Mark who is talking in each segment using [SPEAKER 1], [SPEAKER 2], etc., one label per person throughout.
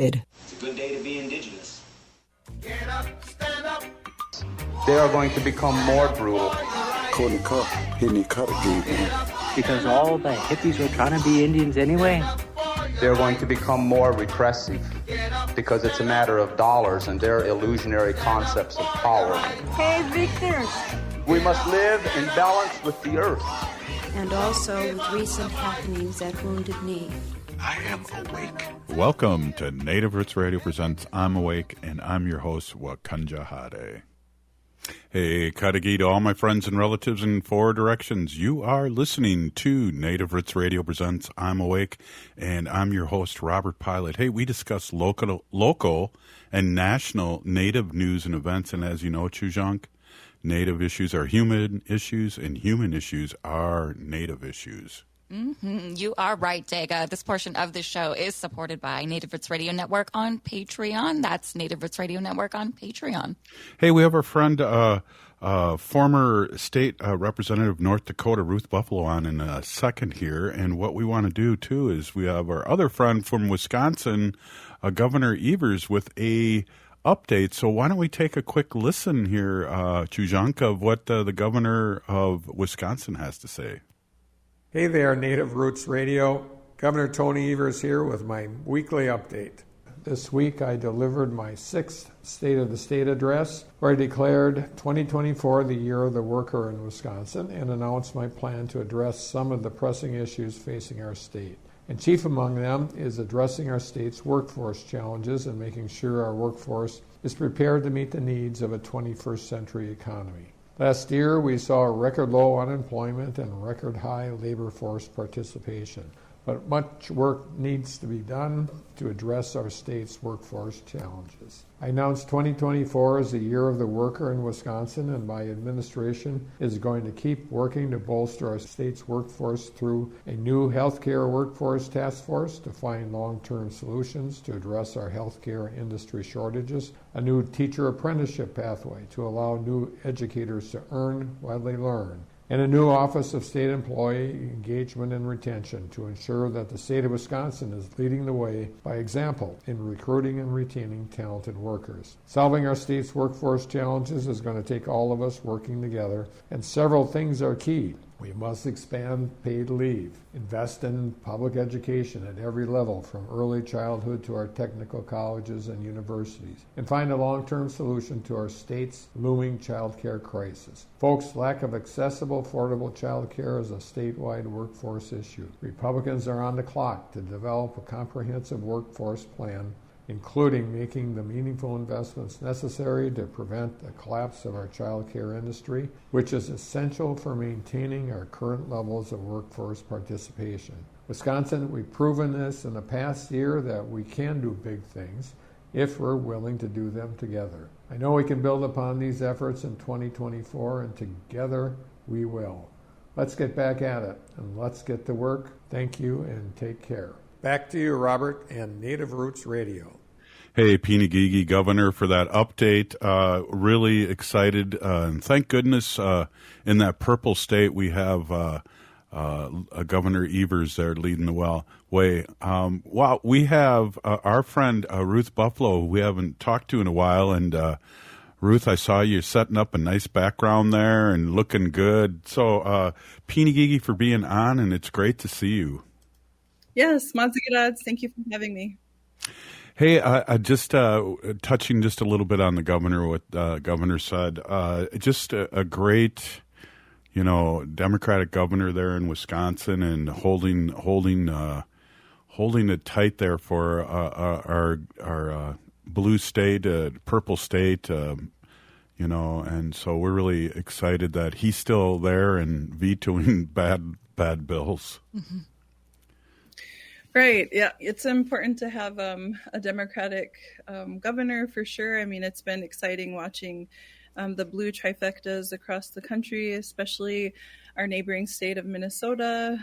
[SPEAKER 1] It's a good day to be indigenous.
[SPEAKER 2] Get up, stand up.
[SPEAKER 3] They are going to become more brutal.
[SPEAKER 4] Because all the hippies were trying to be Indians anyway.
[SPEAKER 3] They're going to become more repressive because it's a matter of dollars and their illusionary concepts of power.
[SPEAKER 5] Hey, Victor.
[SPEAKER 3] We must live in balance with the earth.
[SPEAKER 5] And also with recent happenings at Wounded Knee.
[SPEAKER 6] I am awake.
[SPEAKER 7] Welcome to Native Roots Radio presents I'm Awake, and I'm your host, Wakanja Hade. Hey, Kadagi to all my friends and relatives in four directions. You are listening to Native Roots Radio presents I'm Awake, and I'm your host, Robert Pilot. Hey, we discuss local and national Native news and events, and as you know, Chujunk, Native issues are human issues, and human issues are Native issues.
[SPEAKER 8] Mm-hmm. You are right, Daga. This portion of the show is supported by Native Roots Radio Network on Patreon. That's Native Roots Radio Network on Patreon.
[SPEAKER 7] Hey, we have our friend, former state representative North Dakota, Ruth Buffalo, on in a second here. And what we want to do, too, is we have our other friend from Wisconsin, Governor Evers, with a update. So why don't we take a quick listen here, Chujunk, of what the governor of Wisconsin has to say.
[SPEAKER 9] Hey there, Native Roots Radio. Governor Tony Evers here with my weekly update. This week I delivered my sixth State of the State address, where I declared 2024 the year of the worker in Wisconsin and announced my plan to address some of the pressing issues facing our state. And chief among them is addressing our state's workforce challenges and making sure our workforce is prepared to meet the needs of a 21st century economy. Last year, we saw record low unemployment and record high labor force participation, but much work needs to be done to address our state's workforce challenges. I announced 2024 as the year of the worker in Wisconsin, and my administration is going to keep working to bolster our state's workforce through a new healthcare workforce task force to find long-term solutions to address our healthcare industry shortages, a new teacher apprenticeship pathway to allow new educators to earn while they learn, and a new Office of State Employee Engagement and Retention to ensure that the state of Wisconsin is leading the way by example in recruiting and retaining talented workers. Solving our state's workforce challenges is going to take all of us working together, and several things are key. We must expand paid leave, invest in public education at every level from early childhood to our technical colleges and universities, and find a long-term solution to our state's looming child care crisis. Folks, lack of accessible, affordable child care is a statewide workforce issue. Republicans are on the clock to develop a comprehensive workforce plan, including making the meaningful investments necessary to prevent the collapse of our child care industry, which is essential for maintaining our current levels of workforce participation. Wisconsin, we've proven this in the past year that we can do big things if we're willing to do them together. I know we can build upon these efforts in 2024, and together we will. Let's get back at it, and let's get to work. Thank you, and take care. Back to you, Robert, and Native Roots Radio.
[SPEAKER 7] Hey, Pinagigi, Governor, for that update. Really excited, and thank goodness in that purple state we have Governor Evers there leading the way. Wow, we have our friend Ruth Buffalo, who we haven't talked to in a while, and Ruth, I saw you setting up a nice background there and looking good. So, Pinagigi for being on, and it's great to see you.
[SPEAKER 10] Yes, Mazigarads, thank you for having me.
[SPEAKER 7] Hey, just touching just a little bit on the governor, what the governor said. Just a great, Democratic governor there in Wisconsin, and holding it tight there for our blue state, purple state, and so we're really excited that he's still there and vetoing bad bills.
[SPEAKER 10] Mm-hmm. Right. Yeah, it's important to have a Democratic governor for sure. I mean, it's been exciting watching the blue trifectas across the country, especially our neighboring state of Minnesota,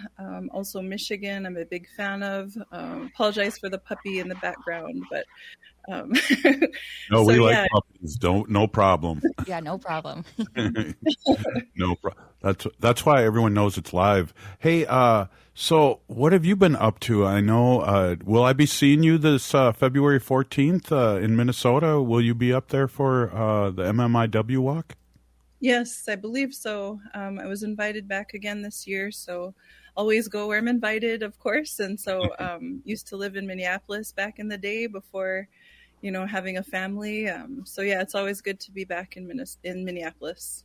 [SPEAKER 10] also Michigan. I'm a big fan of. Apologize for the puppy in the background, but Um,
[SPEAKER 7] No,
[SPEAKER 10] so
[SPEAKER 7] we like
[SPEAKER 10] yeah,
[SPEAKER 7] puppies. No problem.
[SPEAKER 8] Yeah, no problem.
[SPEAKER 7] No problem. That's why everyone knows it's live. Hey, so what have you been up to? I know. Will I be seeing you this February 14th in Minnesota? Will you be up there for the MMIW walk?
[SPEAKER 10] yes, I believe so. I was invited back again this year, so always go where I'm invited, of course. And so used to live in Minneapolis back in the day before, having a family. So yeah, it's always good to be back in Minneapolis.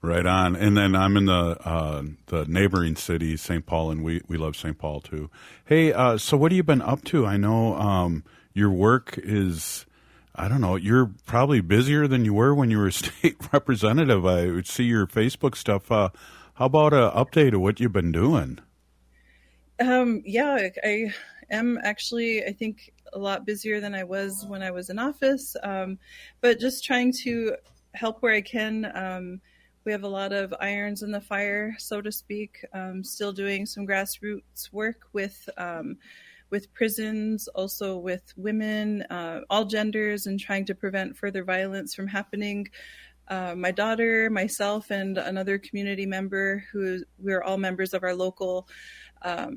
[SPEAKER 7] Right on. And then I'm in the neighboring city, St. Paul, and we love St. Paul too. Hey, so what have you been up to? I know your work is, I don't know, you're probably busier than you were when you were state representative. I would see your Facebook stuff. How about an update of what you've been doing?
[SPEAKER 10] Yeah, I am actually, I think, a lot busier than I was when I was in office, but just trying to help where I can. We have a lot of irons in the fire, so to speak. Still doing some grassroots work with prisons, also with women, all genders, and trying to prevent further violence from happening. My daughter, myself, and another community member we're all members of our local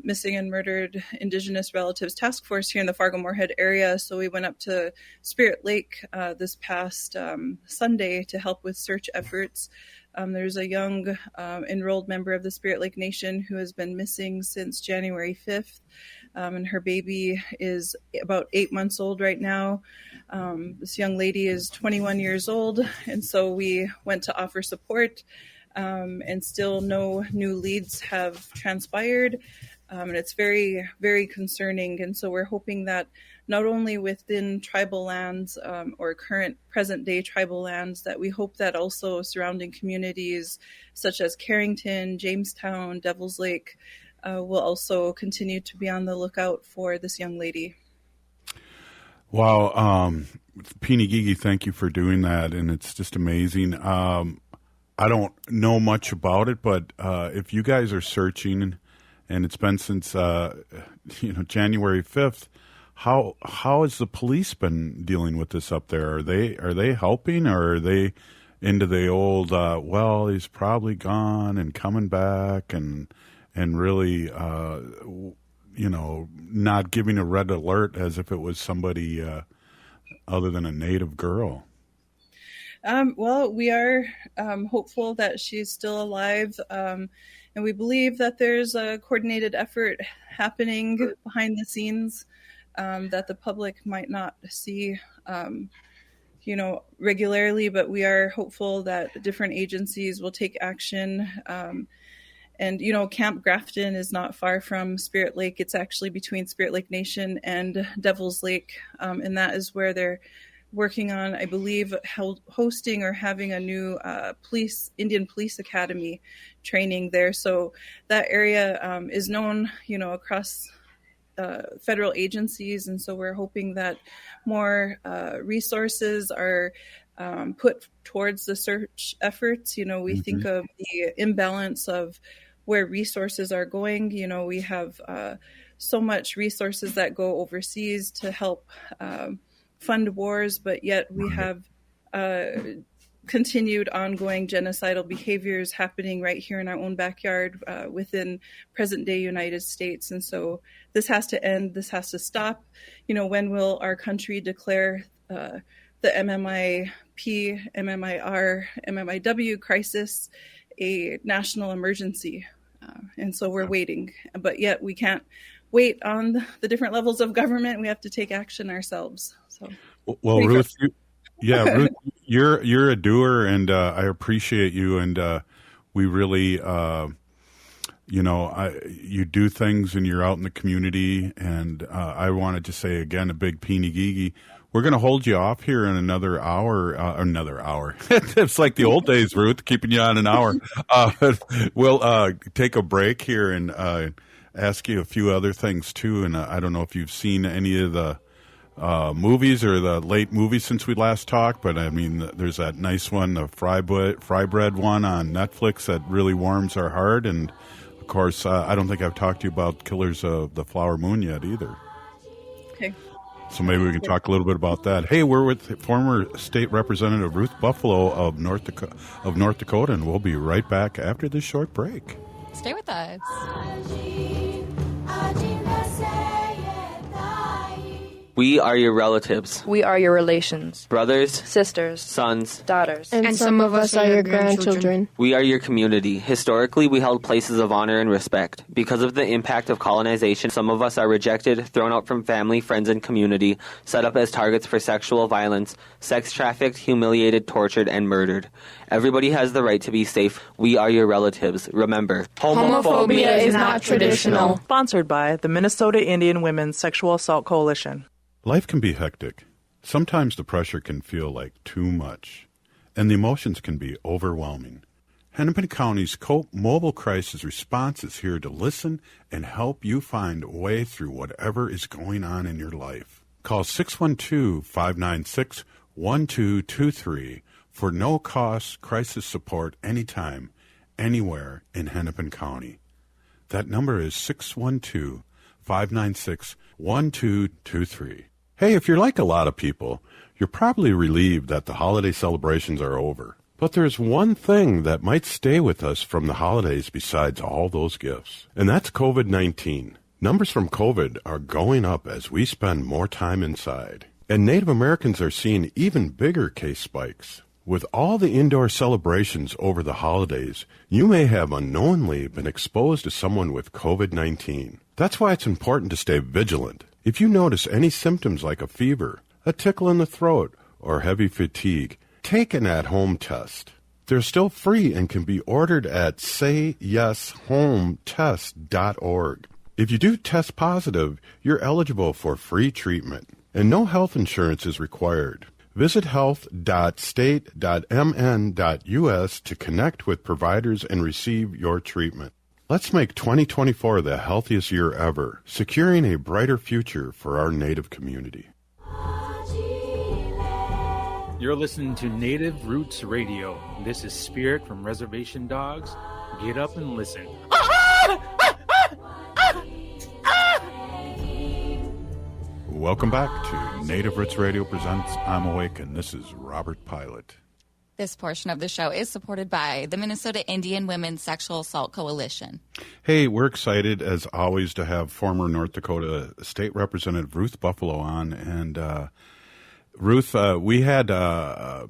[SPEAKER 10] missing and murdered Indigenous relatives task force here in the Fargo-Moorhead area. So we went up to Spirit Lake this past Sunday to help with search efforts. There's a young enrolled member of the Spirit Lake Nation who has been missing since January 5th. And her baby is about 8 months old right now. This young lady is 21 years old. And so we went to offer support, and still no new leads have transpired. And it's very, very concerning. And so we're hoping that not only within tribal lands or current present day tribal lands, that we hope that also surrounding communities such as Carrington, Jamestown, Devils Lake, will also continue to be on the lookout for this young lady.
[SPEAKER 7] Wow. Peeny Gigi, thank you for doing that. And it's just amazing. I don't know much about it, but if you guys are searching, and it's been since January 5th, how has the police been dealing with this up there? Are they helping, or are they into the old well, he's probably gone and coming back, and really not giving a red alert as if it was somebody other than a native girl?
[SPEAKER 10] Well, we are hopeful that she's still alive, and we believe that there's a coordinated effort happening behind the scenes that the public might not see, regularly, but we are hopeful that different agencies will take action. And, Camp Grafton is not far from Spirit Lake. It's actually between Spirit Lake Nation and Devil's Lake, and that is where they're working on, I believe, hosting or having a new Indian Police Academy training there. So that area is known, across federal agencies. And so we're hoping that more resources are put towards the search efforts. We think of the imbalance of where resources are going. We have so much resources that go overseas to help fund wars, but yet we have continued ongoing genocidal behaviors happening right here in our own backyard within present day United States. And so this has to end. This has to stop. When will our country declare the MMIP, MMIR, MMIW crisis a national emergency? And so we're waiting, but yet we can't wait on the different levels of government. We have to take action ourselves. So,
[SPEAKER 7] well, Ruth, Ruth, you're a doer, and I appreciate you. And we really, you do things, and you're out in the community. And I wanted to say again, a big Peeny Gigi. We're going to hold you off here in another hour. It's like the old days, Ruth, keeping you on an hour. We'll take a break here and ask you a few other things too. And I don't know if you've seen any of the movies or the late movies since we last talked, but I mean, there's that nice one, the fry bread one on Netflix that really warms our heart. And of course, I don't think I've talked to you about Killers of the Flower Moon yet either.
[SPEAKER 10] Okay.
[SPEAKER 7] So maybe we can talk a little bit about that. Hey, we're with former State Representative Ruth Buffalo of North Dakota, and we'll be right back after this short break.
[SPEAKER 8] Stay with us.
[SPEAKER 11] We are your relatives.
[SPEAKER 12] We are your relations.
[SPEAKER 11] Brothers,
[SPEAKER 12] sisters,
[SPEAKER 11] sons,
[SPEAKER 12] daughters.
[SPEAKER 13] And some of us are your grandchildren.
[SPEAKER 11] We are your community. Historically, we held places of honor and respect. Because of the impact of colonization, some of us are rejected, thrown out from family, friends, and community, set up as targets for sexual violence, sex trafficked, humiliated, tortured, and murdered. Everybody has the right to be safe. We are your relatives. Remember,
[SPEAKER 13] homophobia is not traditional.
[SPEAKER 14] Sponsored by the Minnesota Indian Women's Sexual Assault Coalition.
[SPEAKER 7] Life can be hectic. Sometimes the pressure can feel like too much, and the emotions can be overwhelming. Hennepin County's COPE Mobile Crisis Response is here to listen and help you find a way through whatever is going on in your life. Call 612-596-1223 for no-cost crisis support anytime, anywhere in Hennepin County. That number is 612-596-1223. Hey, if you're like a lot of people, you're probably relieved that the holiday celebrations are over. But there's one thing that might stay with us from the holidays besides all those gifts, and that's COVID-19. Numbers from COVID are going up as we spend more time inside. And Native Americans are seeing even bigger case spikes. With all the indoor celebrations over the holidays, you may have unknowingly been exposed to someone with COVID-19. That's why it's important to stay vigilant. If you notice any symptoms like a fever, a tickle in the throat, or heavy fatigue, take an at-home test. They're still free and can be ordered at sayyeshometest.org. If you do test positive, you're eligible for free treatment, and no health insurance is required. Visit health.state.mn.us to connect with providers and receive your treatment. Let's make 2024 the healthiest year ever, securing a brighter future for our Native community.
[SPEAKER 15] You're listening to Native Roots Radio. This is Spirit from Reservation Dogs. Get up and listen.
[SPEAKER 7] Welcome back to Native Roots Radio presents I'm Awake, and this is Robert Pilot.
[SPEAKER 8] This portion of the show is supported by the Minnesota Indian Women's Sexual Assault Coalition.
[SPEAKER 7] Hey, we're excited, as always, to have former North Dakota State Representative Ruth Buffalo on. And Ruth, we had Heather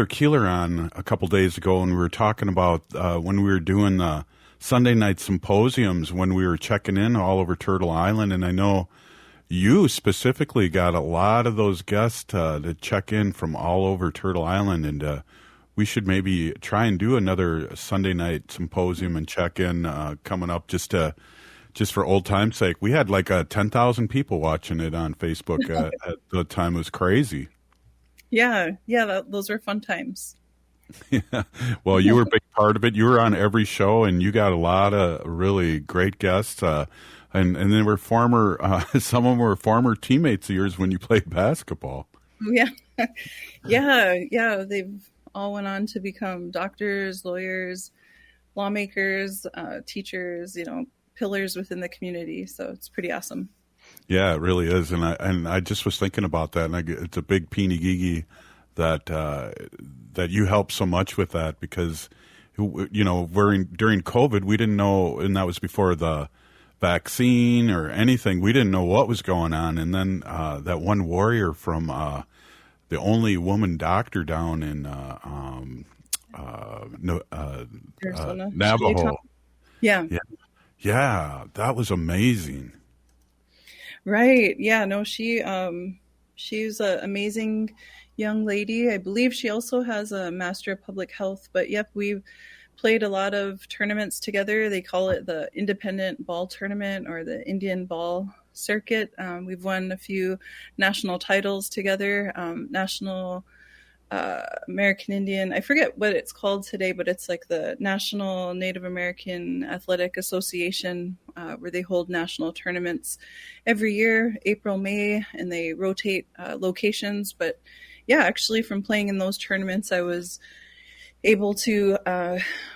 [SPEAKER 7] Keeler on a couple days ago, and we were talking about when we were doing the Sunday night symposiums, when we were checking in all over Turtle Island. And I know you specifically got a lot of those guests to check in from all over Turtle Island, and we should maybe try and do another Sunday night symposium and check in coming up just for old time's sake. We had like 10,000 people watching it on Facebook at the time. It was crazy.
[SPEAKER 10] Yeah, those were fun times.
[SPEAKER 7] Yeah. Well, you were a big part of it. You were on every show, and you got a lot of really great guests. And they were some of them were former teammates of yours when you played basketball.
[SPEAKER 10] Yeah. Yeah. They've all went on to become doctors, lawyers, lawmakers, teachers, pillars within the community. So it's pretty awesome.
[SPEAKER 7] Yeah, it really is. And I just was thinking about that, and it's a big peeny-gee that you helped so much with that, because, during COVID, we didn't know, and that was before the vaccine or anything. We didn't know what was going on. And then that one warrior from the only woman doctor down in Navajo.
[SPEAKER 10] Yeah,
[SPEAKER 7] that was amazing.
[SPEAKER 10] Right. Yeah, no, she's an amazing young lady. I believe she also has a Master of Public Health. But yep, we've played a lot of tournaments together. They call it the Independent Ball Tournament or the Indian Ball Circuit. We've won a few national titles together. National American Indian, I forget what it's called today, but it's like the National Native American Athletic Association, where they hold national tournaments every year, April, May, and they rotate locations. But yeah, actually from playing in those tournaments, I was able to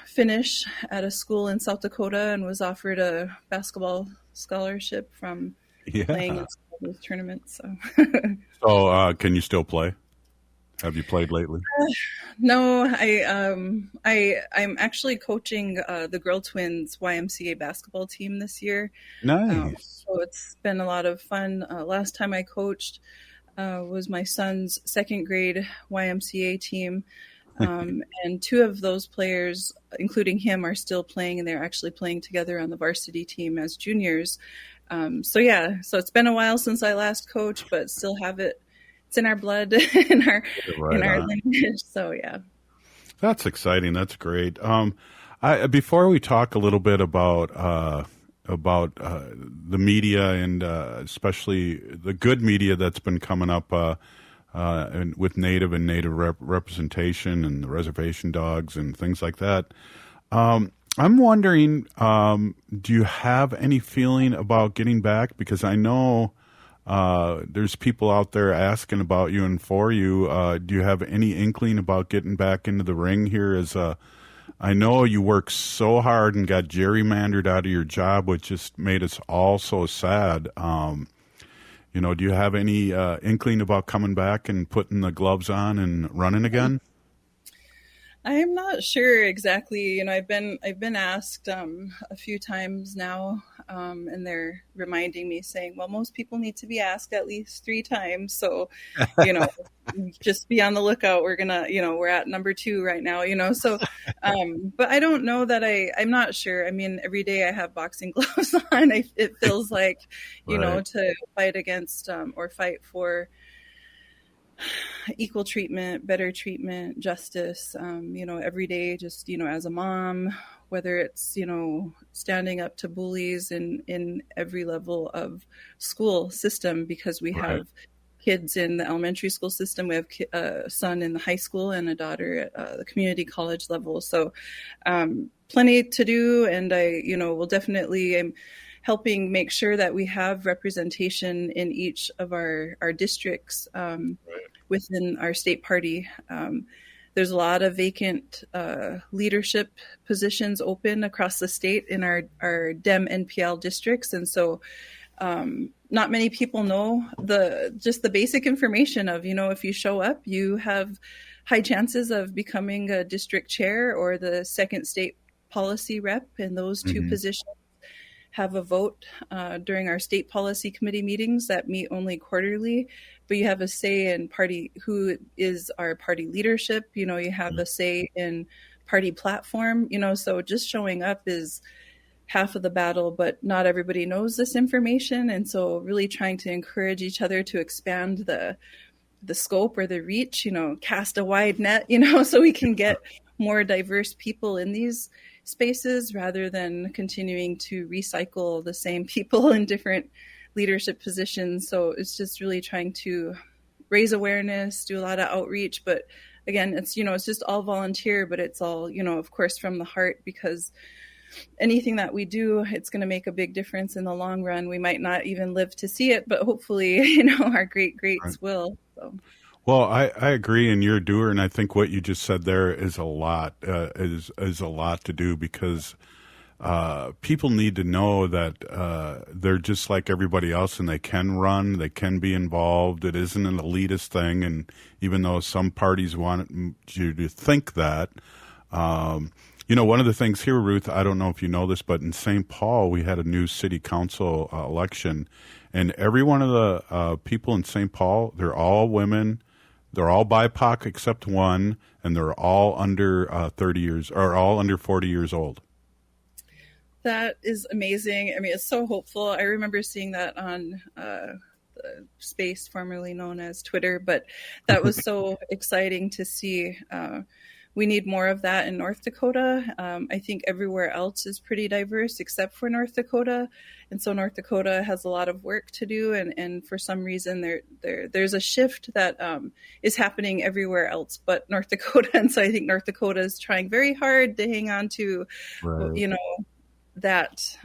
[SPEAKER 10] finish at a school in South Dakota and was offered a basketball scholarship from playing in those tournaments. So,
[SPEAKER 7] So, can you still play? Have you played lately?
[SPEAKER 10] No, I'm actually coaching the Girl Twins YMCA basketball team this year.
[SPEAKER 7] Nice.
[SPEAKER 10] So it's been a lot of fun. Last time I coached was my son's second grade YMCA team. And two of those players, including him, are still playing, and they're actually playing together on the varsity team as juniors. So it's been a while since I last coached, but still have it. It's in our blood, in our lineage. So yeah,
[SPEAKER 7] that's exciting. That's great. Before we talk a little bit about the media and especially the good media that's been coming up and with Native and Native representation and the reservation dogs and things like that. I'm wondering, do you have any feeling about getting back? Because I know there's people out there asking about you and for you. Do you have any inkling about getting back into the ring here? I know you worked so hard and got gerrymandered out of your job, which just made us all so sad. Do you have any inkling about coming back and putting the gloves on and running again?
[SPEAKER 10] I'm not sure exactly. I've been asked a few times now, and they're reminding me, saying, "Well, most people need to be asked at least 3 times." So, just be on the lookout. We're gonna, we're at number 2 right now. So, but I don't know that I'm not sure. I mean, every day I have boxing gloves on. It feels like, to fight against or fight for equal treatment, better treatment, justice, every day, just, as a mom, whether it's, standing up to bullies in every level of school system, because we have kids in the elementary school system. We have a son in the high school and a daughter at the community college level. So plenty to do. And I, will definitely, I'm helping make sure that we have representation in each of our districts within our state party. There's a lot of vacant leadership positions open across the state in our DEM NPL districts. And so not many people know the basic information of, if you show up, you have high chances of becoming a district chair or the second state policy rep, and those two positions have a vote during our state policy committee meetings that meet only quarterly, but you have a say in who is our party leadership. You have a say in party platform, so just showing up is half of the battle, but not everybody knows this information. And so really trying to encourage each other to expand the scope or the reach, cast a wide net, so we can get more diverse people in these spaces rather than continuing to recycle the same people in different leadership positions. So it's just really trying to raise awareness, do a lot of outreach. But again, it's, it's just all volunteer, but it's all, of course, from the heart, because anything that we do, it's going to make a big difference in the long run. We might not even live to see it, but hopefully, our greats will. So.
[SPEAKER 7] Well, I agree, and you're a doer, and I think what you just said there is a lot, is a lot to do, because people need to know that they're just like everybody else, and they can run, they can be involved. It isn't an elitist thing, and even though some parties want you to think that, one of the things here, Ruth, I don't know if you know this, but in St. Paul, we had a new city council election, and every one of the people in St. Paul, they're all women. They're all BIPOC except one, and they're all under 30 years, or all under 40 years old.
[SPEAKER 10] That is amazing. I mean, it's so hopeful. I remember seeing that on the space formerly known as Twitter, but that was so exciting to see. We need more of that in North Dakota. I think everywhere else is pretty diverse except for North Dakota. And so North Dakota has a lot of work to do. And for some reason, there's a shift that is happening everywhere else but North Dakota. And so I think North Dakota is trying very hard to hang on to, that.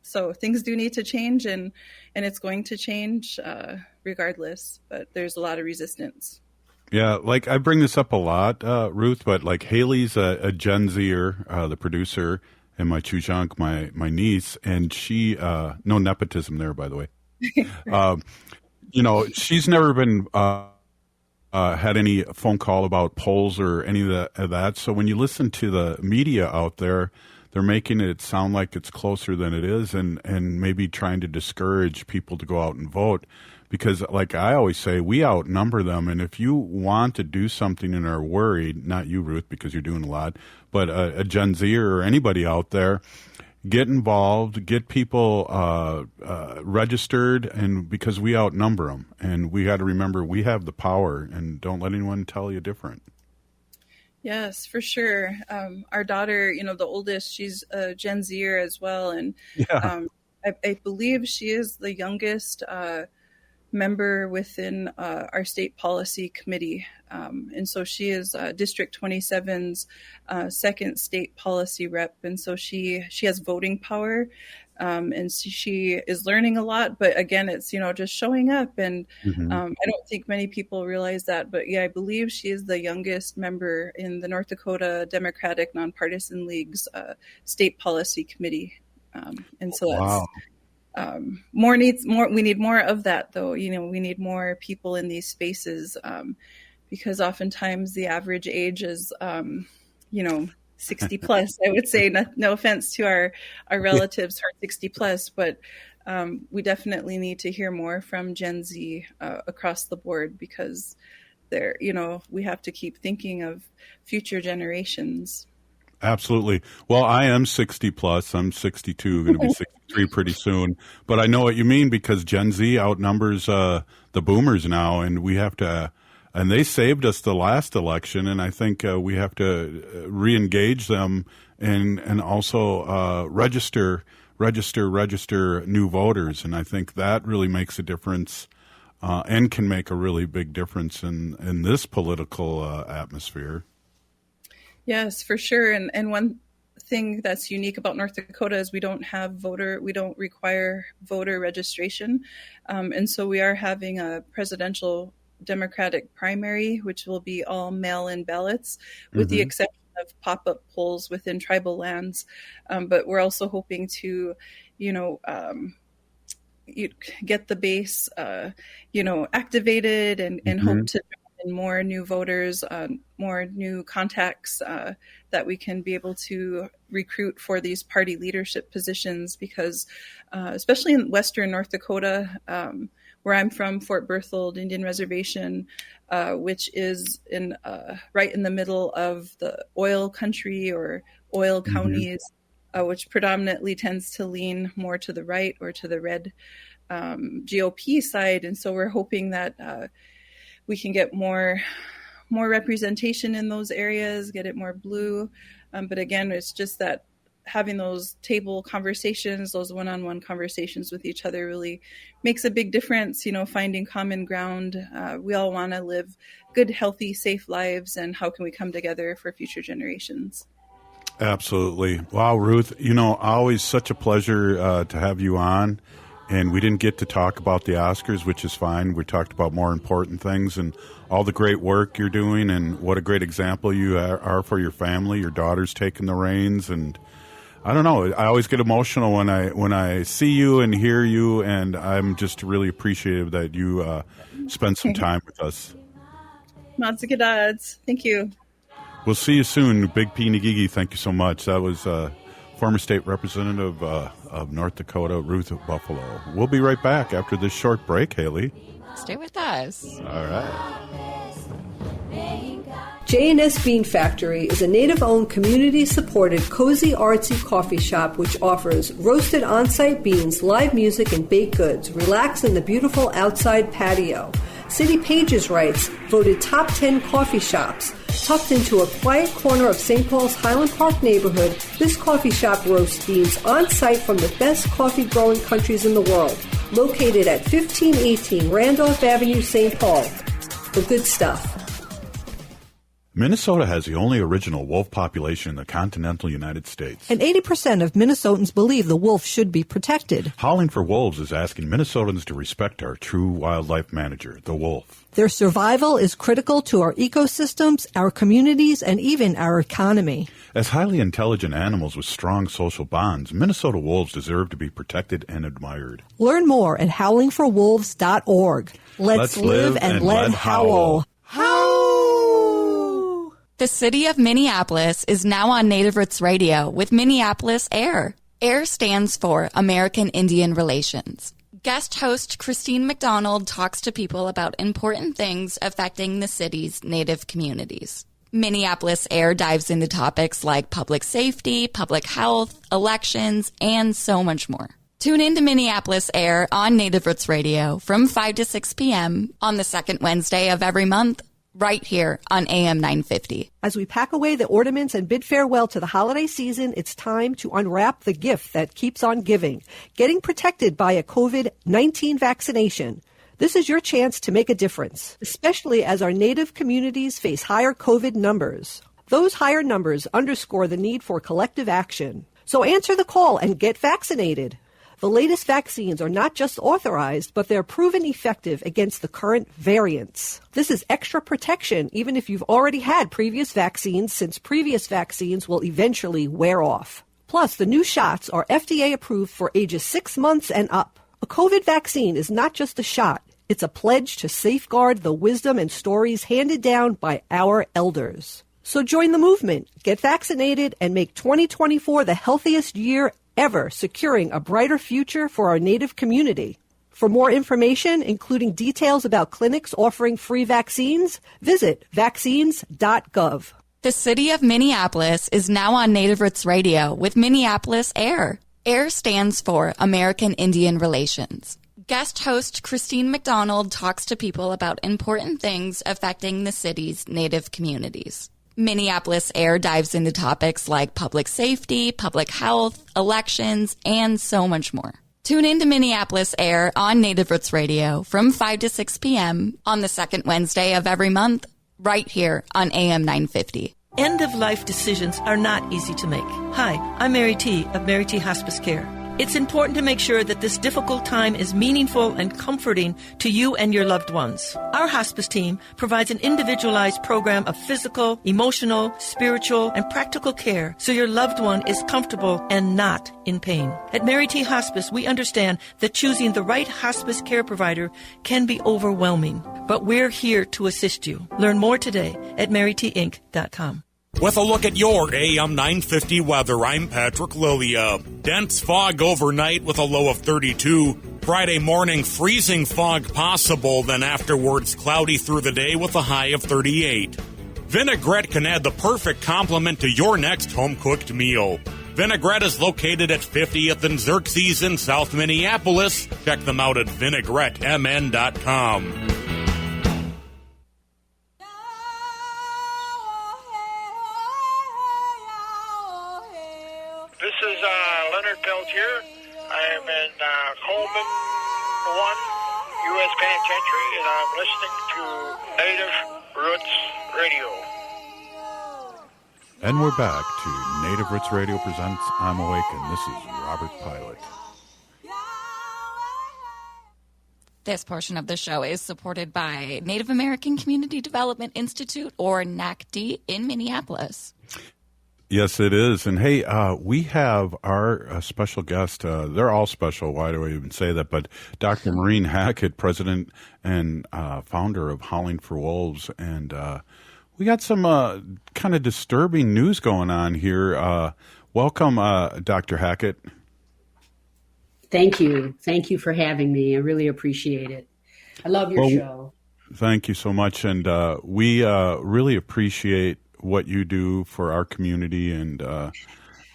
[SPEAKER 10] So things do need to change, and it's going to change regardless. But there's a lot of resistance.
[SPEAKER 7] Yeah, like I bring this up a lot, Ruth, but like Haley's a Gen Zer, the producer, and my Chujunk, my niece, and she, no nepotism there, by the way. She's never been had any phone call about polls or any of that. So when you listen to the media out there, they're making it sound like it's closer than it is, and maybe trying to discourage people to go out and vote. Because, like I always say, we outnumber them. And if you want to do something and are worried, not you, Ruth, because you're doing a lot, but a Gen Zer or anybody out there, get involved, get people registered, and because we outnumber them. And we got to remember we have the power, and don't let anyone tell you different.
[SPEAKER 10] Yes, for sure. Our daughter, the oldest, she's a Gen Zer as well. And I believe she is the youngest member within our state policy committee. And so she is District 27's second state policy rep. And so she has voting power. And she is learning a lot, but again, it's, just showing up. And I don't think many people realize that, but I believe she is the youngest member in the North Dakota Democratic Nonpartisan League's state policy committee. And so that's we need more of that, though. We need more people in these spaces, because oftentimes the average age is, 60 plus. I would say, no offense to our relatives who are 60 plus, but we definitely need to hear more from Gen Z across the board, because we have to keep thinking of future generations.
[SPEAKER 7] Absolutely. Well, I am 60 plus. I'm 62, going to be 63 pretty soon. But I know what you mean, because Gen Z outnumbers the boomers now, and we have to. And they saved us the last election, and I think we have to re-engage them and also register new voters. And I think that really makes a difference and can make a really big difference in this political atmosphere.
[SPEAKER 10] Yes, for sure. And one thing that's unique about North Dakota is we don't require voter registration. And so we are having a presidential Democratic primary, which will be all mail-in ballots, with the exception of pop-up polls within tribal lands. But we're also hoping to, get the base, activated and hope to bring in more new voters, more new contacts that we can be able to recruit for these party leadership positions, because especially in Western North Dakota, where I'm from, Fort Berthold Indian Reservation, which is right in the middle of the oil country or oil counties, which predominantly tends to lean more to the right or to the red GOP side. And so we're hoping that we can get more representation in those areas, get it more blue. But again, it's just that having those table conversations, those one-on-one conversations with each other really makes a big difference, finding common ground. We all want to live good, healthy, safe lives, and how can we come together for future generations?
[SPEAKER 7] Absolutely. Wow, Ruth, always such a pleasure to have you on. And we didn't get to talk about the Oscars, which is fine. We talked about more important things and all the great work you're doing, and what a great example you are for your family. Your daughter's taking the reins, and I don't know. I always get emotional when I see you and hear you, and I'm just really appreciative that you spent some time with us.
[SPEAKER 10] Matsukidads. Thank you.
[SPEAKER 7] We'll see you soon. Big P. Nagigi, thank you so much. That was former state representative of North Dakota, Ruth Buffalo. We'll be right back after this short break, Haley.
[SPEAKER 8] Stay with us.
[SPEAKER 7] All right.
[SPEAKER 12] J&S Bean Factory is a native-owned, community-supported, cozy, artsy coffee shop which offers roasted on-site beans, live music, and baked goods. Relax in the beautiful outside patio. City Pages writes, voted top 10 coffee shops. Tucked into a quiet corner of St. Paul's Highland Park neighborhood, this coffee shop roasts beans on-site from the best coffee-growing countries in the world. Located at 1518 Randolph Avenue, St. Paul. The good stuff.
[SPEAKER 7] Minnesota has the only original wolf population in the continental United States.
[SPEAKER 16] And 80% of Minnesotans believe the wolf should be protected.
[SPEAKER 7] Howling for Wolves is asking Minnesotans to respect our true wildlife manager, the wolf.
[SPEAKER 16] Their survival is critical to our ecosystems, our communities, and even our economy.
[SPEAKER 7] As highly intelligent animals with strong social bonds, Minnesota wolves deserve to be protected and admired.
[SPEAKER 16] Learn more at howlingforwolves.org. Let's live and let howl.
[SPEAKER 8] The city of Minneapolis is now on Native Roots Radio with Minneapolis AIR. AIR stands for American Indian Relations. Guest host Christine McDonald talks to people about important things affecting the city's Native communities. Minneapolis AIR dives into topics like public safety, public health, elections, and so much more. Tune in to Minneapolis AIR on Native Roots Radio from 5 to 6 p.m. on the second Wednesday of every month, right here on AM 950.
[SPEAKER 12] As we pack away the ornaments and bid farewell to the holiday season, it's time to unwrap the gift that keeps on giving, getting protected by a COVID-19 vaccination. This is your chance to make a difference, especially as our Native communities face higher COVID numbers. Those higher numbers underscore the need for collective action. So answer the call and get vaccinated. The latest vaccines are not just authorized, but they're proven effective against the current variants. This is extra protection even if you've already had previous vaccines, since previous vaccines will eventually wear off. Plus, the new shots are FDA approved for ages 6 months and up. A COVID vaccine is not just a shot. It's a pledge to safeguard the wisdom and stories handed down by our elders. So join the movement, get vaccinated, and make 2024 the healthiest year ever, securing a brighter future for our Native community. For more information, including details about clinics offering free vaccines, visit vaccines.gov.
[SPEAKER 8] The city of Minneapolis is now on Native Roots Radio with Minneapolis AIR. AIR stands for American Indian Relations. Guest host Christine McDonald talks to people about important things affecting the city's Native communities. Minneapolis AIR dives into topics like public safety, public health, elections, and so much more. Tune in to Minneapolis AIR on Native Roots Radio from 5 to 6 p.m. on the second Wednesday of every month, right here on AM 950.
[SPEAKER 17] End-of-life decisions are not easy to make. Hi, I'm Mary T. of Mary T. Hospice Care. It's important to make sure that this difficult time is meaningful and comforting to you and your loved ones. Our hospice team provides an individualized program of physical, emotional, spiritual, and practical care so your loved one is comfortable and not in pain. At Mary T. Hospice, we understand that choosing the right hospice care provider can be overwhelming, but we're here to assist you. Learn more today at marytinc.com.
[SPEAKER 18] With a look at your AM 950 weather, I'm Patrick Lilia. Dense fog overnight with a low of 32. Friday morning, freezing fog possible, then afterwards cloudy through the day with a high of 38. Vinaigrette can add the perfect complement to your next home-cooked meal. Vinaigrette is located at 50th and Xerxes in South Minneapolis. Check them out at vinaigrettemn.com.
[SPEAKER 19] This is Leonard Peltier. I am in Coleman 1, U.S. Penitentiary, and I'm listening to Native Roots Radio.
[SPEAKER 7] And we're back to Native Roots Radio presents I'm Awake, and this is Robert Pilot.
[SPEAKER 8] This portion of the show is supported by Native American Community Development Institute, or NACD, in Minneapolis.
[SPEAKER 7] Yes, it is. And hey, we have our special guest. They're all special. Why do I even say that? But Dr. Maureen Hackett, president and founder of Howling For Wolves. And we got some kind of disturbing news going on here. Welcome, Dr. Hackett.
[SPEAKER 20] Thank you. Thank you for having me. I really appreciate it. I love your show. Thank
[SPEAKER 7] you so much. And we really appreciate what you do for our community, and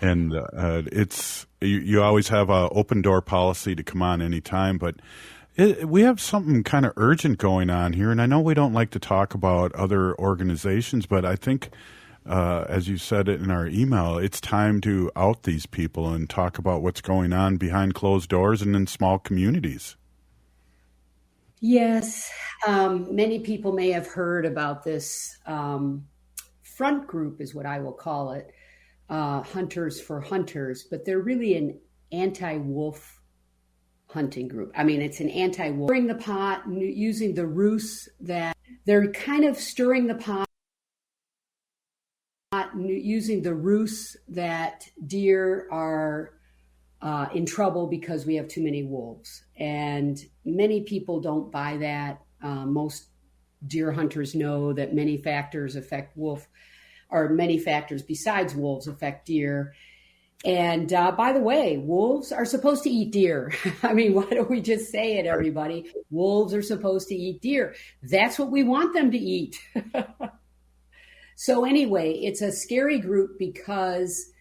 [SPEAKER 7] it's you always have a open door policy to come on anytime, but we have something kind of urgent going on here, and I know we don't like to talk about other organizations, but I think as you said it in our email, it's time to out these people and talk about what's going on behind closed doors and in small communities.
[SPEAKER 20] Yes, many people may have heard about this front group is what I will call it, Hunters for Hunters, but they're really an anti-wolf hunting group. I mean, it's an anti-wolf. Stirring the pot, using the ruse that they're kind of stirring the pot, using the ruse that deer are in trouble because we have too many wolves. And many people don't buy that. Most deer hunters know that many factors affect wolf, or many factors besides wolves affect deer. And by the way, wolves are supposed to eat deer. I mean, why don't we just say it, everybody? Wolves are supposed to eat deer. That's what we want them to eat. So anyway, it's a scary group because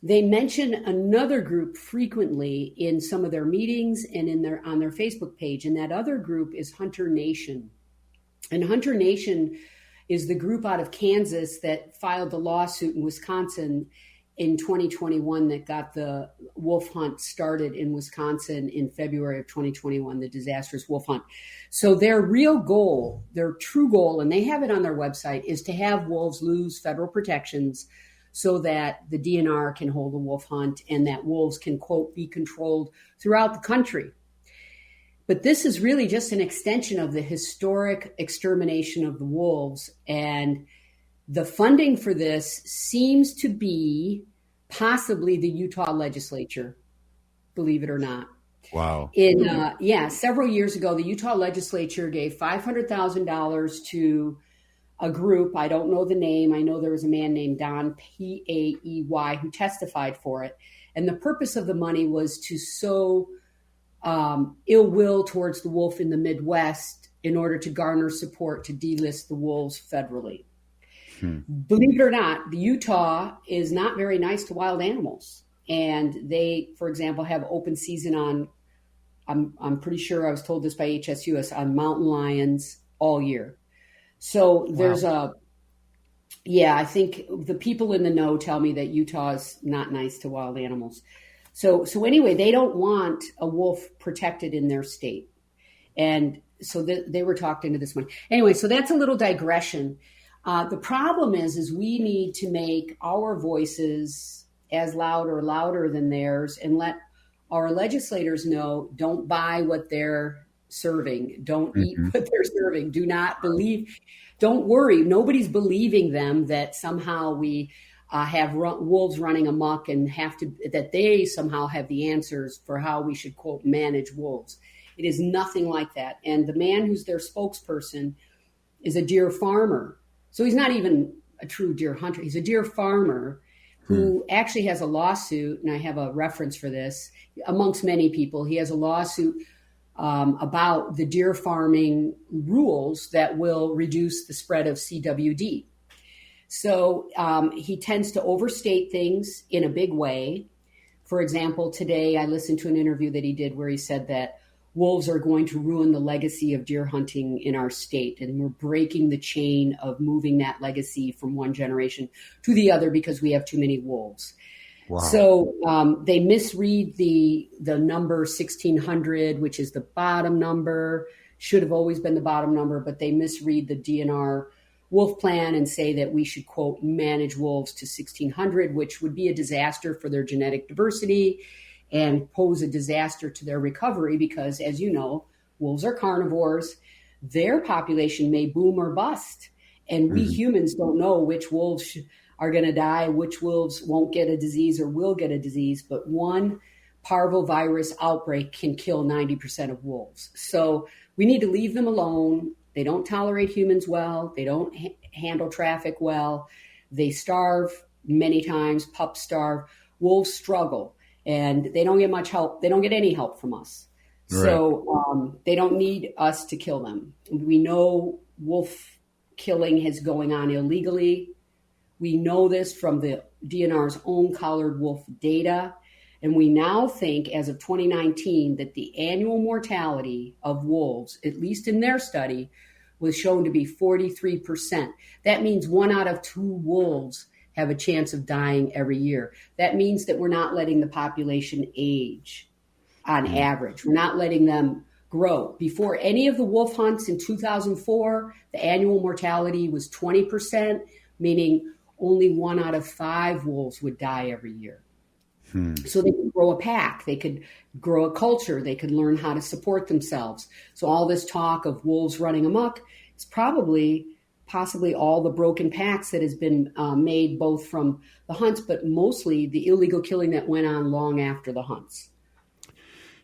[SPEAKER 20] they mention another group frequently in some of their meetings and on their Facebook page. And that other group is Hunter Nation. And Hunter Nation is the group out of Kansas that filed the lawsuit in Wisconsin in 2021 that got the wolf hunt started in Wisconsin in February of 2021, the disastrous wolf hunt. So their real goal, their true goal, and they have it on their website, is to have wolves lose federal protections so that the DNR can hold a wolf hunt and that wolves can, quote, be controlled throughout the country. But this is really just an extension of the historic extermination of the wolves. And the funding for this seems to be possibly the Utah legislature, believe it or not.
[SPEAKER 7] Wow.
[SPEAKER 20] Several years ago, the Utah legislature gave $500,000 to a group. I don't know the name. I know there was a man named Don Paey who testified for it. And the purpose of the money was to sow ill will towards the wolf in the Midwest in order to garner support to delist the wolves federally. Believe it or not, the Utah is not very nice to wild animals. And they, for example, have open season on, I'm pretty sure I was told this by HSUS, on mountain lions all year. So there's I think the people in the know tell me that Utah is not nice to wild animals. So anyway, they don't want a wolf protected in their state. And so they were talked into this one. Anyway, so that's a little digression. The problem is we need to make our voices as loud or louder than theirs and let our legislators know, don't buy what they're serving. Don't eat what they're serving. Do not believe. Don't worry. Nobody's believing them that somehow we have wolves running amok and that they somehow have the answers for how we should, quote, manage wolves. It is nothing like that. And the man who's their spokesperson is a deer farmer. So he's not even a true deer hunter. He's a deer farmer who actually has a lawsuit, and I have a reference for this, amongst many people. He has a lawsuit about the deer farming rules that will reduce the spread of CWD. So he tends to overstate things in a big way. For example, today I listened to an interview that he did where he said that wolves are going to ruin the legacy of deer hunting in our state, and we're breaking the chain of moving that legacy from one generation to the other because we have too many wolves. Wow. So they misread the number 1,600, which is the bottom number, should have always been the bottom number, but they misread the DNR wolf plan and say that we should, quote, manage wolves to 1,600, which would be a disaster for their genetic diversity and pose a disaster to their recovery because, as you know, wolves are carnivores. Their population may boom or bust. And we humans don't know which wolves are going to die, which wolves won't get a disease or will get a disease. But one parvovirus outbreak can kill 90% of wolves. So we need to leave them alone. They don't tolerate humans well. They don't handle traffic well. They starve many times. Pups starve. Wolves struggle. And they don't get much help. They don't get any help from us. Right. So they don't need us to kill them. We know wolf killing is going on illegally. We know this from the DNR's own collared wolf data. And we now think, as of 2019, that the annual mortality of wolves, at least in their study, was shown to be 43%. That means 1 out of 2 wolves have a chance of dying every year. That means that we're not letting the population age on average. We're not letting them grow. Before any of the wolf hunts in 2004, the annual mortality was 20%. meaning only 1 out of 5 wolves would die every year. So they could grow a pack, they could grow a culture, they could learn how to support themselves. So all this talk of wolves running amok is possibly all the broken packs that has been made both from the hunts, but mostly the illegal killing that went on long after the hunts.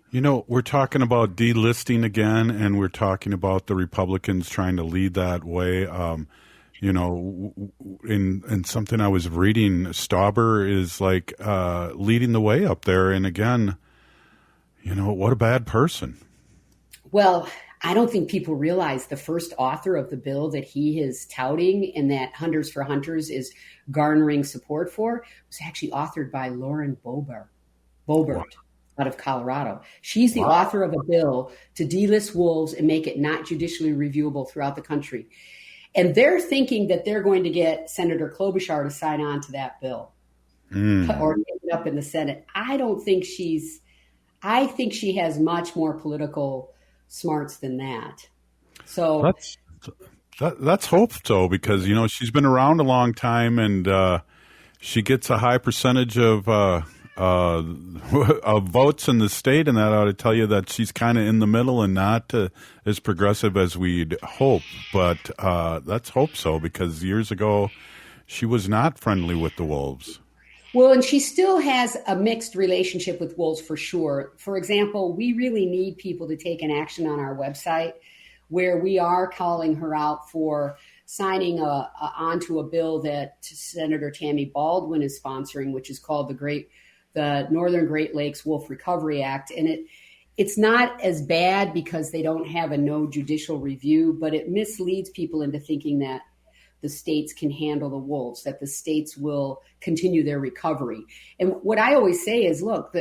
[SPEAKER 7] You know, we're talking about delisting again, and we're talking about the Republicans trying to lead that way. You know, in something I was reading, Stauber is like leading the way up there. And again, you know, what a bad person.
[SPEAKER 20] Well, I don't think people realize the first author of the bill that he is touting and that Hunters for Hunters is garnering support for was actually authored by Lauren Boebert out of Colorado. She's the author of a bill to delist wolves and make it not judicially reviewable throughout the country. And they're thinking that they're going to get Senator Klobuchar to sign on to that bill or get it up in the Senate. I think she has much more political smarts than that. So
[SPEAKER 7] let's hope so, because, you know, she's been around a long time, and she gets a high percentage of votes in the state, and that ought to tell you that she's kind of in the middle and not as progressive as we'd hope. But let's hope so, because years ago she was not friendly with the wolves.
[SPEAKER 20] Well, and she still has a mixed relationship with wolves for sure. For example, we really need people to take an action on our website where we are calling her out for signing onto a bill that Senator Tammy Baldwin is sponsoring, which is called the Northern Great Lakes Wolf Recovery Act. And it's not as bad because they don't have a no judicial review, but it misleads people into thinking that the states can handle the wolves, that the states will continue their recovery. And what I always say is, look,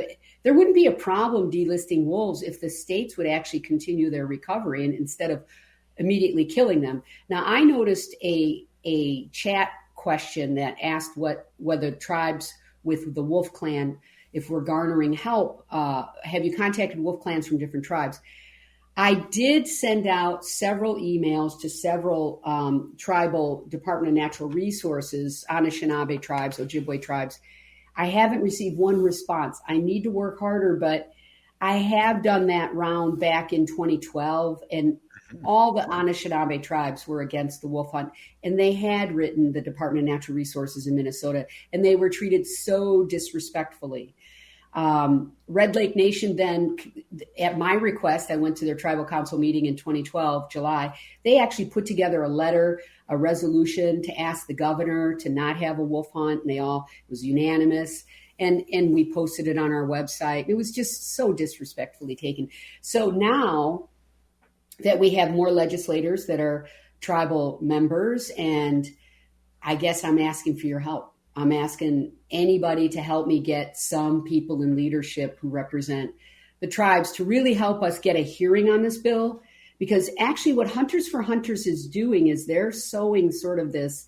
[SPEAKER 20] there wouldn't be a problem delisting wolves if the states would actually continue their recovery and instead of immediately killing them. Now, I noticed a chat question that asked whether tribes with the Wolf Clan, if we're garnering help, have you contacted wolf clans from different tribes? I did send out several emails to several tribal Department of Natural Resources, Anishinaabe tribes, Ojibwe tribes. I haven't received one response. I need to work harder, but I have done that round back in 2012, and all the Anishinaabe tribes were against the wolf hunt, and they had written the Department of Natural Resources in Minnesota, and they were treated so disrespectfully. Red Lake Nation then, at my request, I went to their tribal council meeting in 2012, July. They actually put together a letter, a resolution to ask the governor to not have a wolf hunt, and it was unanimous. And we posted it on our website. It was just so disrespectfully taken. So now that we have more legislators that are tribal members, and I guess I'm asking for your help. I'm asking anybody to help me get some people in leadership who represent the tribes to really help us get a hearing on this bill. Because actually what Hunters for Hunters is doing is they're sowing sort of this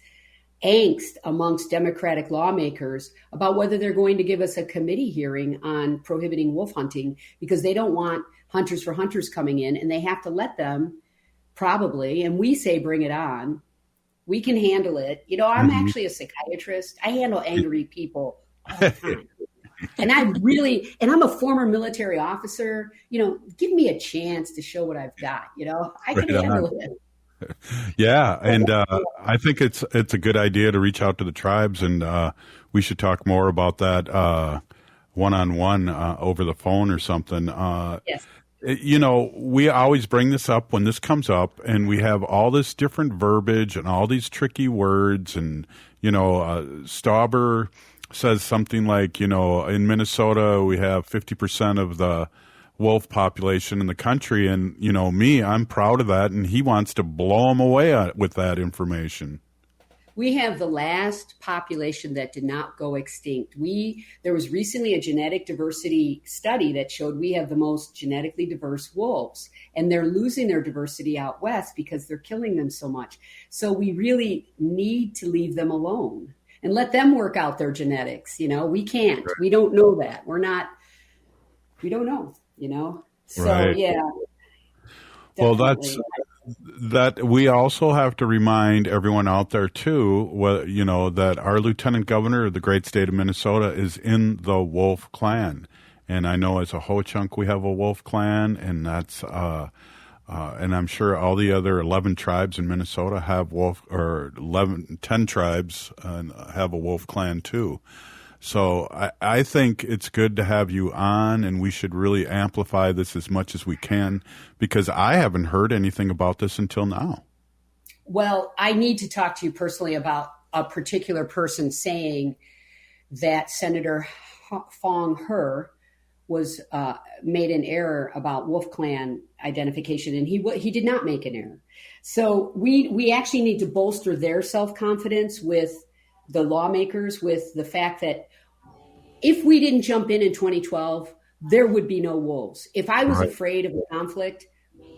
[SPEAKER 20] angst amongst Democratic lawmakers about whether they're going to give us a committee hearing on prohibiting wolf hunting, because they don't want Hunters for Hunters coming in, and they have to let them probably, and we say bring it on. We can handle it. You know, I'm actually a psychiatrist. I handle angry people all the time. And I'm a former military officer. You know, give me a chance to show what I've got. You know, I can handle it.
[SPEAKER 7] Yeah. And I think it's a good idea to reach out to the tribes, and we should talk more about that one-on-one over the phone or something.
[SPEAKER 20] Yes.
[SPEAKER 7] You know, we always bring this up when this comes up, and we have all this different verbiage and all these tricky words. And, you know, Stauber says something like, you know, in Minnesota, we have 50% of the wolf population in the country. And, you know, I'm proud of that. And he wants to blow them away with that information.
[SPEAKER 20] We have the last population that did not go extinct. There was recently a genetic diversity study that showed we have the most genetically diverse wolves, and they're losing their diversity out west because they're killing them so much. So we really need to leave them alone and let them work out their genetics. You know, we can't. We don't know that. We don't know, you know. So,
[SPEAKER 7] right.
[SPEAKER 20] Yeah.
[SPEAKER 7] Well,
[SPEAKER 20] definitely.
[SPEAKER 7] that we also have to remind everyone out there too, that our Lieutenant Governor of the great state of Minnesota is in the Wolf Clan, and I know as a Ho-Chunk we have a Wolf Clan, and that's and I'm sure all the other 11 tribes in Minnesota have 10 tribes have a Wolf Clan too. So I think it's good to have you on, and we should really amplify this as much as we can, because I haven't heard anything about this until now.
[SPEAKER 20] Well, I need to talk to you personally about a particular person saying that Senator Fong He was made an error about Wolf Clan identification, and he did not make an error. So we actually need to bolster their self-confidence with the lawmakers, with the fact that if we didn't jump in 2012, there would be no wolves. If I was afraid of a conflict,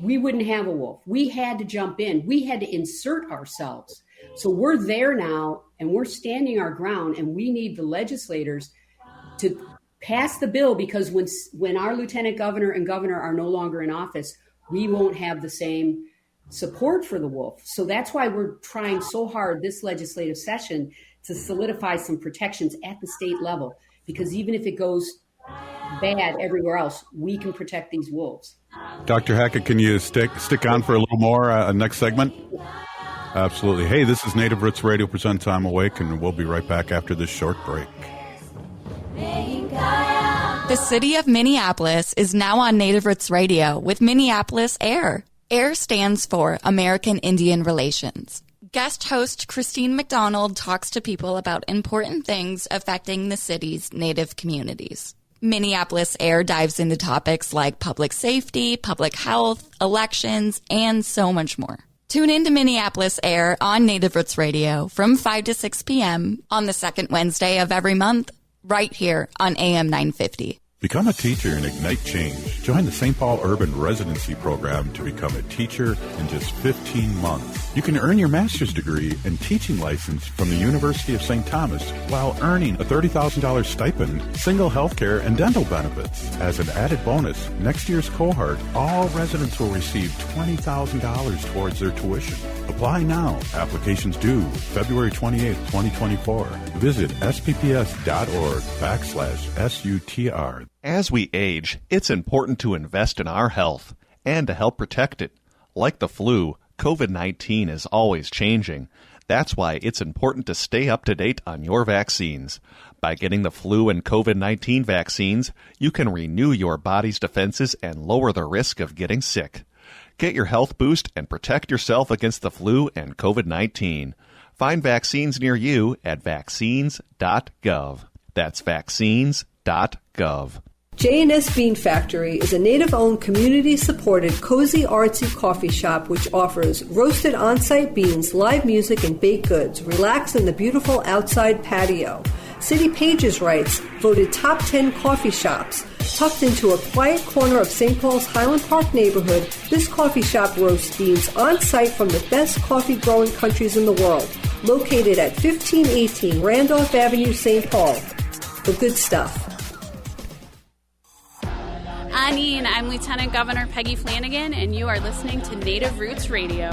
[SPEAKER 20] we wouldn't have a wolf. We had to jump in. We had to insert ourselves. So we're there now, and we're standing our ground, and we need the legislators to pass the bill, because when our lieutenant governor and governor are no longer in office, we won't have the same support for the wolf. So that's why we're trying so hard this legislative session to solidify some protections at the state level, because even if it goes bad everywhere else, we can protect these wolves.
[SPEAKER 7] Dr. Hackett, can you stick on for a little more next segment? Absolutely. Hey, this is Native Roots Radio presents I'm Awake, and we'll be right back after this short break.
[SPEAKER 8] The city of Minneapolis is now on Native Roots Radio with Minneapolis AIR. AIR stands for American Indian Relations. Guest host Christine McDonald talks to people about important things affecting the city's Native communities. Minneapolis AIR dives into topics like public safety, public health, elections, and so much more. Tune in to Minneapolis AIR on Native Roots Radio from 5 to 6 p.m. on the second Wednesday of every month, right here on AM 950.
[SPEAKER 7] Become a teacher and ignite change. Join the St. Paul Urban Residency Program to become a teacher in just 15 months. You can earn your master's degree and teaching license from the University of St. Thomas while earning a $30,000 stipend, single health care, and dental benefits. As an added bonus, next year's cohort, all residents will receive $20,000 towards their tuition. Apply now. Applications due February 28, 2024. Visit spps.org/SUTR.
[SPEAKER 21] As we age, it's important to invest in our health and to help protect it. Like the flu, COVID-19 is always changing. That's why it's important to stay up to date on your vaccines. By getting the flu and COVID-19 vaccines, you can renew your body's defenses and lower the risk of getting sick. Get your health boost and protect yourself against the flu and COVID-19. Find vaccines near you at vaccines.gov. That's vaccines.gov.
[SPEAKER 12] J&S Bean Factory is a Native-owned, community-supported, cozy, artsy coffee shop which offers roasted on-site beans, live music, and baked goods. Relax in the beautiful outside patio. City Pages writes, voted top 10 coffee shops. Tucked into a quiet corner of St. Paul's Highland Park neighborhood, this coffee shop roasts beans on-site from the best coffee-growing countries in the world. Located at 1518 Randolph Avenue, St. Paul. The good stuff.
[SPEAKER 22] I'm Lieutenant Governor Peggy Flanagan, and you are listening to Native Roots Radio.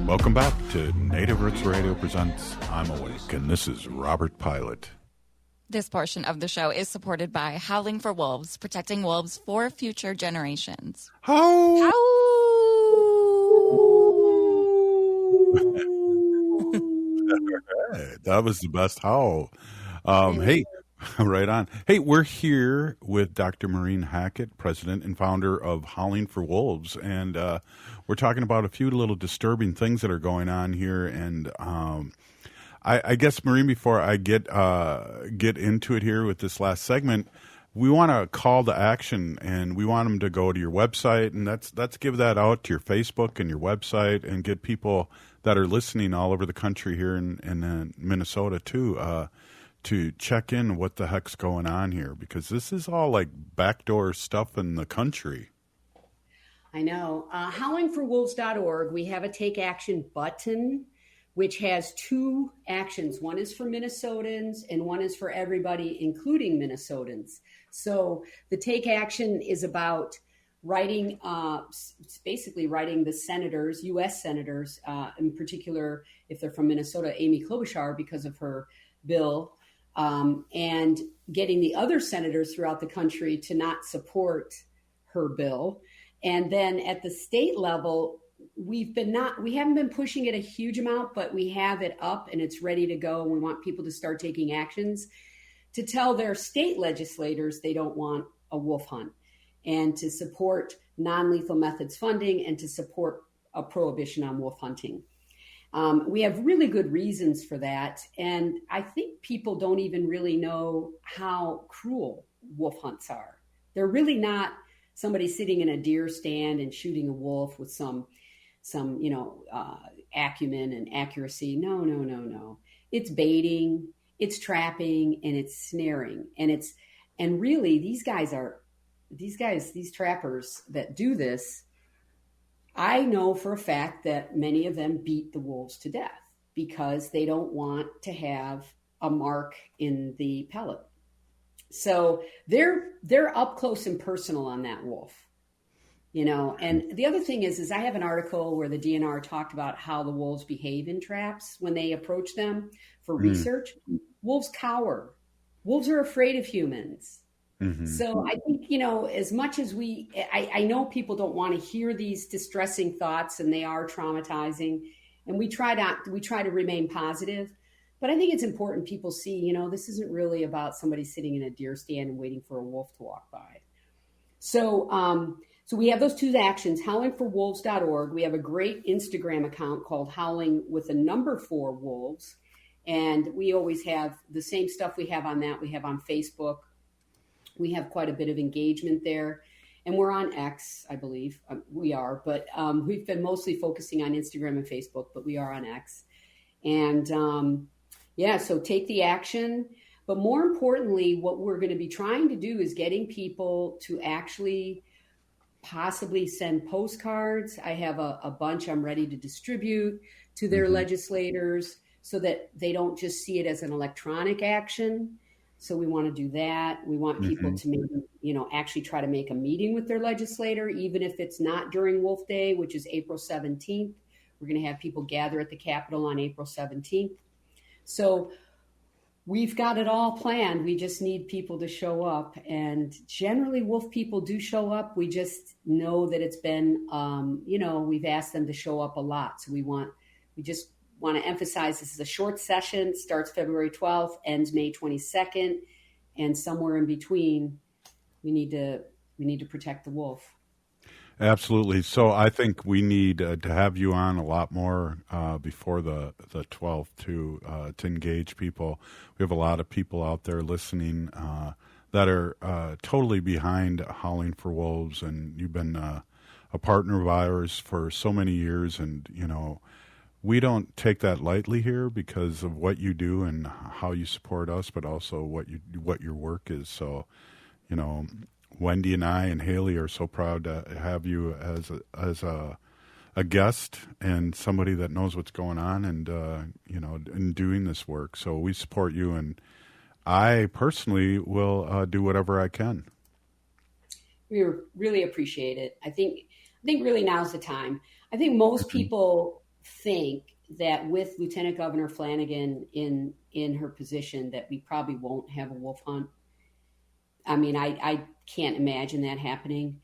[SPEAKER 7] Welcome back to Native Roots Radio presents I'm Awake, and this is Robert Pilot.
[SPEAKER 8] This portion of the show is supported by Howling For Wolves, protecting wolves for future generations.
[SPEAKER 7] How? That was the best howl. Hey, right on. Hey, we're here with Dr. Maureen Hackett, president and founder of Howling For Wolves, and we're talking about a few little disturbing things that are going on here. And I guess, Maureen, before I get into it here with this last segment, we want to call to action, and we want them to go to your website, and let's give that out to your Facebook and your website, and get people that are listening all over the country here in Minnesota too, to check in what the heck's going on here, because this is all like backdoor stuff in the country.
[SPEAKER 20] I know. Howlingforwolves.org, we have a take action button, which has two actions. One is for Minnesotans and one is for everybody, including Minnesotans. So the take action is about writing, basically writing the senators, U.S. senators, in particular, if they're from Minnesota, Amy Klobuchar, because of her bill, and getting the other senators throughout the country to not support her bill. And then at the state level, we haven't been pushing it a huge amount, but we have it up and it's ready to go. And we want people to start taking actions to tell their state legislators they don't want a wolf hunt, and to support non-lethal methods funding, and to support a prohibition on wolf hunting. We have really good reasons for that. And I think people don't even really know how cruel wolf hunts are. They're really not somebody sitting in a deer stand and shooting a wolf with some acumen and accuracy. No. It's baiting, it's trapping, and it's snaring. And really these trappers that do this, I know for a fact that many of them beat the wolves to death because they don't want to have a mark in the pellet. So they're up close and personal on that wolf, And the other thing is I have an article where the DNR talked about how the wolves behave in traps when they approach them for research. Wolves cower. Wolves are afraid of humans. Mm-hmm. So I think, as much as I know people don't want to hear these distressing thoughts, and they are traumatizing, and we try to remain positive, but I think it's important people see, this isn't really about somebody sitting in a deer stand and waiting for a wolf to walk by. So we have those two actions, howlingforwolves.org. We have a great Instagram account called Howling with a number 4 Wolves. And we always have the same stuff we have on that. We have on Facebook. We have quite a bit of engagement there. And we're on X, I believe. We are. But we've been mostly focusing on Instagram and Facebook, but we are on X. And so take the action. But more importantly, what we're going to be trying to do is getting people to actually possibly send postcards. I have a bunch I'm ready to distribute to their legislators so that they don't just see it as an electronic action. So we want to do that. We want people to maybe, actually try to make a meeting with their legislator, even if it's not during Wolf Day, which is April 17th. We're going to have people gather at the Capitol on April 17th. So we've got it all planned. We just need people to show up. And generally, wolf people do show up. We just know that it's been, we've asked them to show up a lot. So we just want to emphasize this is a short session, starts February 12th, ends May 22nd. And somewhere in between, we need to protect the wolf.
[SPEAKER 7] Absolutely. So I think we need to have you on a lot more before the 12th to engage people. We have a lot of people out there listening that are totally behind Howling for Wolves, and you've been a partner of ours for so many years, and we don't take that lightly here because of what you do and how you support us, but also what your work is. So, Wendy and I and Haley are so proud to have you as a guest and somebody that knows what's going on and in doing this work. So we support you, and I personally will do whatever I can.
[SPEAKER 20] We really appreciate it. I think really now's the time. I think most people think that with Lieutenant Governor Flanagan in her position that we probably won't have a wolf hunt. I mean, I can't imagine that happening,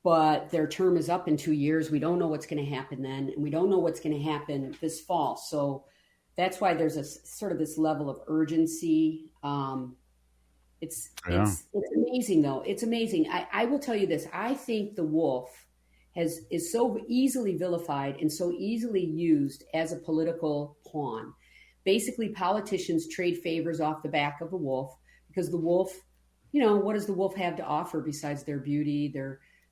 [SPEAKER 20] but their term is up in 2 years. We don't know what's going to happen then, and we don't know what's going to happen this fall. So that's why there's a sort of this level of urgency. It's amazing, though. It's amazing. I will tell you this. I think the wolf is so easily vilified and so easily used as a political pawn. Basically, politicians trade favors off the back of the wolf because the wolf, what does the wolf have to offer besides their beauty,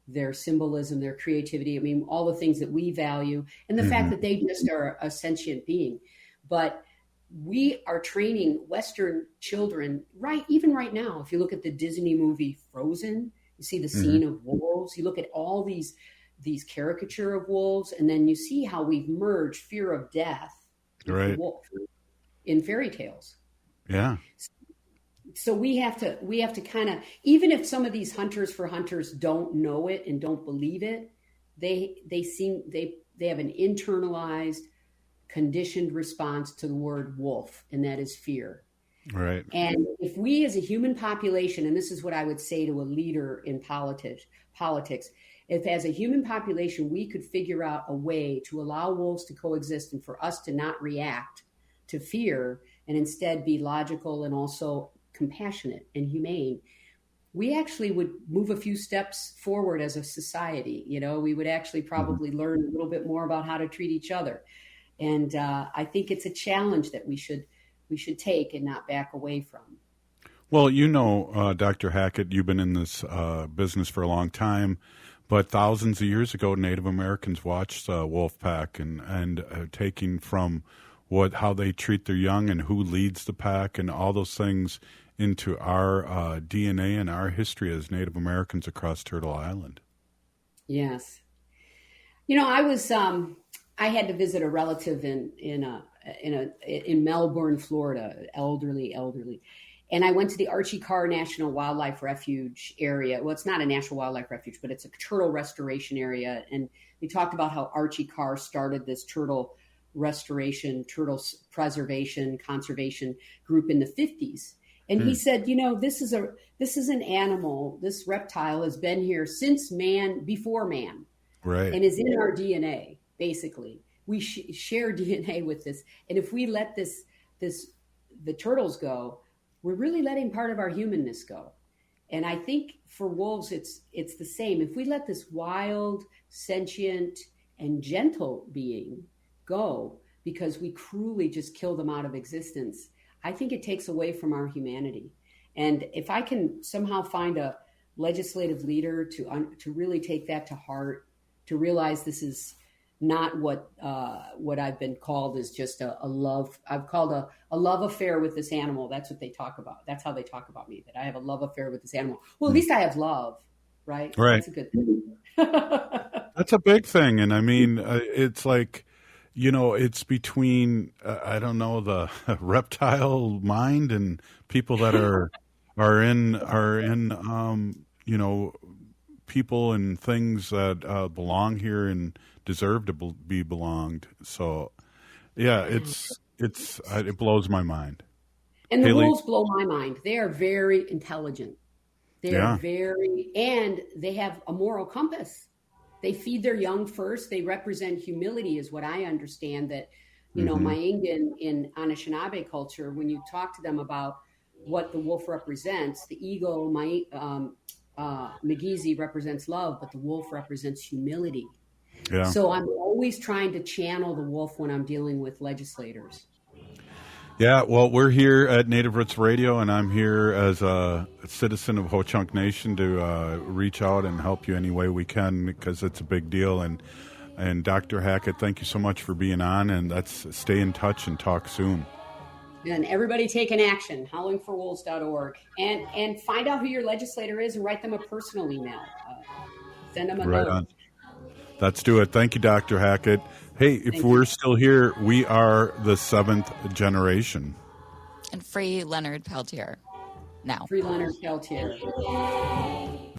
[SPEAKER 20] their symbolism, their creativity? I mean, all the things that we value, and the fact that they just are a sentient being. But we are training Western children, even right now. If you look at the Disney movie Frozen, you see the scene of wolves. You look at all these caricature of wolves, and then you see how we've merged fear of death with the wolf in fairy tales.
[SPEAKER 7] Yeah.
[SPEAKER 20] so we have to kind of, even if some of these hunters for hunters don't know it and don't believe it, they have an internalized, conditioned response to the word wolf, and that is fear.
[SPEAKER 7] Right.
[SPEAKER 20] And if we as a human population, and this is what I would say to a leader in politics, if as a human population we could figure out a way to allow wolves to coexist and for us to not react to fear and instead be logical and also compassionate and humane, we actually would move a few steps forward as a society. We would actually probably learn a little bit more about how to treat each other. And I think it's a challenge that we should take and not back away from.
[SPEAKER 7] Well, Dr. Hackett, you've been in this business for a long time, but thousands of years ago, Native Americans watched wolf pack and taking from how they treat their young and who leads the pack and all those things into our DNA and our history as Native Americans across Turtle Island.
[SPEAKER 20] Yes. I had to visit a relative in Melbourne, Florida, elderly. And I went to the Archie Carr National Wildlife Refuge area. Well, it's not a national wildlife refuge, but it's a turtle restoration area. And we talked about how Archie Carr started this turtle restoration, turtle preservation, conservation group in the 50s. And he said, this is an animal, this reptile has been here since before man.
[SPEAKER 7] Right.
[SPEAKER 20] And is in our DNA, basically. We share DNA with this. And if we let the turtles go, we're really letting part of our humanness go. And I think for wolves, it's the same. If we let this wild, sentient, and gentle being go because we cruelly just kill them out of existence, I think it takes away from our humanity. And if I can somehow find a legislative leader to really take that to heart, to realize this is not what I've been called is just a love. I've called a love affair with this animal. That's what they talk about. That's how they talk about me, that I have a love affair with this animal. Well, at least I have love, right?
[SPEAKER 7] Right.
[SPEAKER 20] That's a good thing.
[SPEAKER 7] That's a big thing. And I mean, it's like, it's between, I don't know, the reptile mind and people that are in people and things that belong here and deserve to be belonged. So, yeah, it blows my mind.
[SPEAKER 20] And the wolves blow my mind. They are very intelligent. They are and they have a moral compass. They feed their young first. They represent humility, is what I understand. That, Maingan in Anishinaabe culture, when you talk to them about what the wolf represents, the eagle, Magizi represents love, but the wolf represents humility. Yeah. So I'm always trying to channel the wolf when I'm dealing with legislators.
[SPEAKER 7] Yeah, well, we're here at Native Roots Radio, and I'm here as a citizen of Ho-Chunk Nation to reach out and help you any way we can, because it's a big deal. And Dr. Hackett, thank you so much for being on, and let's stay in touch and talk soon.
[SPEAKER 20] And everybody take an action, howlingforwolves.org, and find out who your legislator is and write them a personal email. Send them a note. On.
[SPEAKER 7] Let's do it. Thank you, Dr. Hackett. Hey, if we're still here, we are the 7th generation.
[SPEAKER 8] And free Leonard Peltier. Now.
[SPEAKER 20] Free Leonard Peltier.